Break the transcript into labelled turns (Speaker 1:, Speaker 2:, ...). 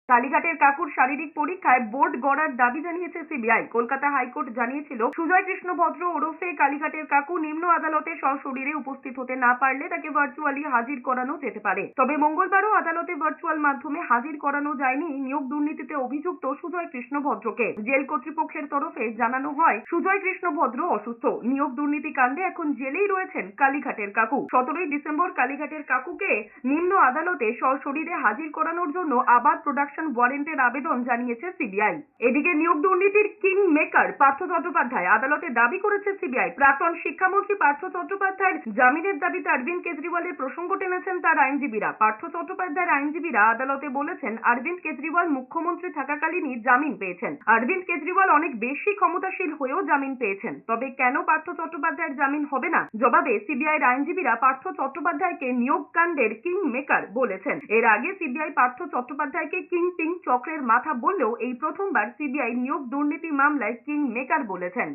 Speaker 1: কালীঘাটের কাকুর শারীরিক পরীক্ষায় বোর্ড গড়ার দাবি জানিয়েছে সিবিআই। কলকাতা হাইকোর্ট জানিয়েছিল, সুজয় কৃষ্ণ ভদ্র ওরফে কালীঘাটের কাকু নিম্ন আদালতে সশরীরে উপস্থিত হতে না পারলে তাকে ভার্চুয়ালি হাজির করানো যেতে পারে। তবে মঙ্গলবারও আদালতে ভার্চুয়াল মাধ্যমে হাজির করানো যায়নি নিয়োগ দুর্নীতিতে অভিযুক্ত সুজয় কৃষ্ণ ভদ্রকে। জেল কর্তৃপক্ষের তরফে জানানো হয়, সুজয় কৃষ্ণ ভদ্র অসুস্থ। নিয়োগ দুর্নীতি কাণ্ডে এখন জেলেই রয়েছেন কালীঘাটের কাকু। 17ই ডিসেম্বর কালীঘাটের কাকুকে নিম্ন আদালতে সশরীরে হাজির করানোর জন্য আবার প্রোডাকশন ওয়ারেন্টের আবেদন জানিয়েছে সিবিআই। এদিকে নিয়োগ দুর্নীতির কিং মেকার পার্থ চট্টোপাধ্যায় আদালতে দাবি করেছে সিবিআই। প্রাক্তন শিক্ষামন্ত্রী পার্থ চট্টোপাধ্যায়ের জামিনের দাবিতে অরবিন্দ কেজরিওয়ালের প্রসঙ্গ টেনেছেন তার আইনজীবীরা। পার্থ চট্টোপাধ্যায়ের আইনজীবীরা আদালতে বলেছেন, অরবিন্দ কেজরিওয়াল মুখ্যমন্ত্রী থাকাকালীনই জামিন পেয়েছেন। অরবিন্দ কেজরিওয়াল অনেক বেশি ক্ষমতাশীল হয়েও জামিন পেয়েছেন। তবে কেন পার্থ চট্টোপাধ্যায়ের জামিন হবে না? জবাবে সিবিআইয়ের আইনজীবীরা পার্থ চট্টোপাধ্যায়কে নিয়োগ কাণ্ডের কিং মেকার বলেছেন। এর আগে সিবিআই পার্থ চট্টোপাধ্যায়কে কিং চক্রের মাথা বললেও এই প্রথমবার সিবিআই নিয়োগ দুর্নীতি মামলায় কিং মেকার বলেছেন।